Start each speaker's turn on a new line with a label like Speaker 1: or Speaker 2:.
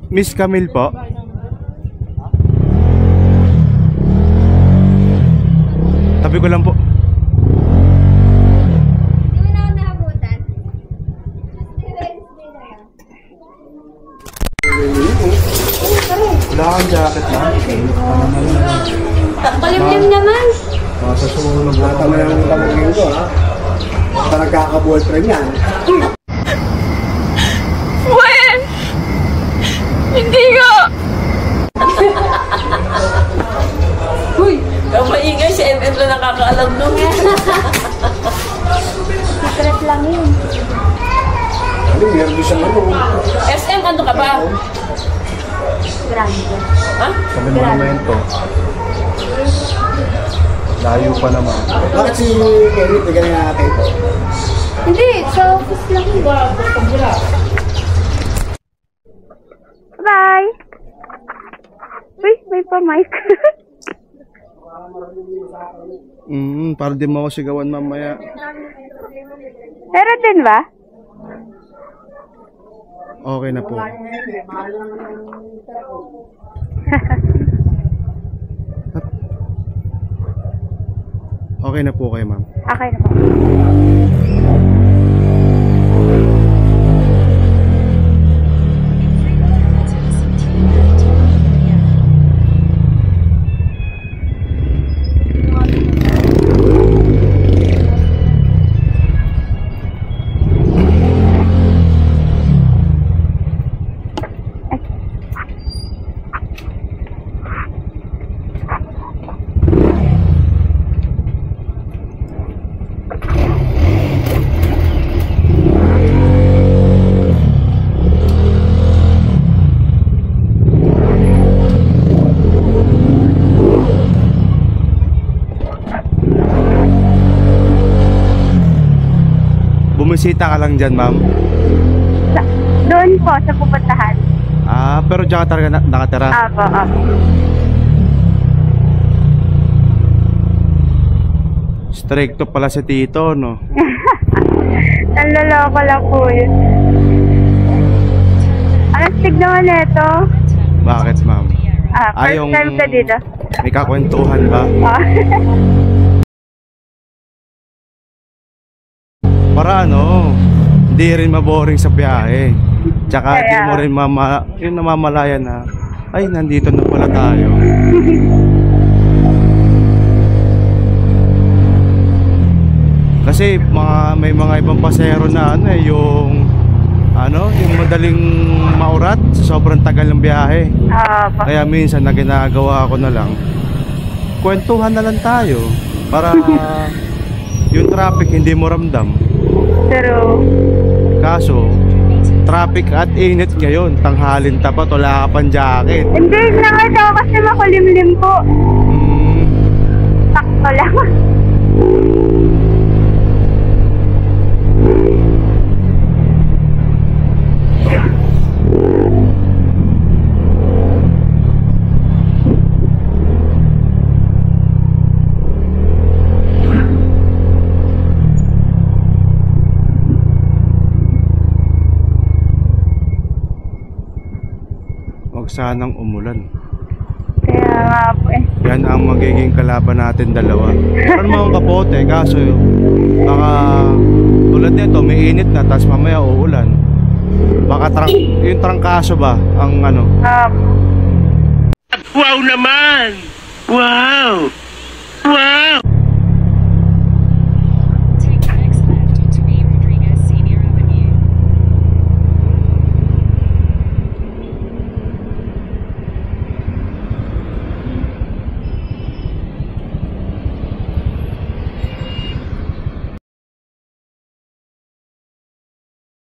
Speaker 1: Miss Camille po. Tabi ko lang po.
Speaker 2: Hindi mo na ako nakabutan.
Speaker 1: Wala kang jacket na.
Speaker 2: Palimlim naman.
Speaker 1: Sa sumunod na
Speaker 3: Tama yung kamugin ko, ha? Basta nagkaka-boyfriend yan.
Speaker 2: When? Hindi ko.
Speaker 4: Uy, maingay si MM na nakakaalam nun.
Speaker 2: Secret lang yun.
Speaker 3: Ano, meron din siyang ano.
Speaker 4: SM, ano ka ba?
Speaker 2: Grande.
Speaker 4: Ha?
Speaker 1: Sabi monumento. Layo pa naman.
Speaker 3: Bakit si Kelly, bigyan na natin ito?
Speaker 2: Hindi, sa office lang yun. Bye! Uy, may pa-mic.
Speaker 1: Para di mo ako sigawan mamaya.
Speaker 2: Meron din ba?
Speaker 1: Okay na po. Okay na po kayo, ma'am.
Speaker 2: Okay na po.
Speaker 1: Bumisita ka lang dyan, ma'am?
Speaker 2: Doon po, sa pupuntahan.
Speaker 1: Pero dyan ka talaga nakatira?
Speaker 2: Apo, apo.
Speaker 1: Stricto pala si Tito, no?
Speaker 2: Nanloloko lang po yun. Ang astig naman ito.
Speaker 1: Bakit, ma'am?
Speaker 2: First time ka dito.
Speaker 1: May kakwentuhan ba? Para ano, hindi rin maboring sa biyahe. Tsaka di mo rin yung namamalayan na, ay, nandito na pala tayo. Kasi may mga ibang pasahero na yung madaling maurat sa sobrang tagal ng biyahe. Kaya minsan na ginagawa ko na lang, kwentuhan na lang tayo para yung traffic hindi mo ramdam.
Speaker 2: Pero
Speaker 1: Kaso, traffic at init ngayon, tanghalin tapat, wala ka pang jacket.
Speaker 2: hindi naman ako kasi makulimlim po. Sakto lang.
Speaker 1: Huwag sanang umulan.
Speaker 2: Kaya nga po eh.
Speaker 1: Yan ang magiging kalaban natin dalawa. Meron mga kapote, kaso baka tulad nito, may init na, tapos mamaya uulan. Baka yung trangkaso ba ang ano?
Speaker 5: Wow naman! Wow! Wow!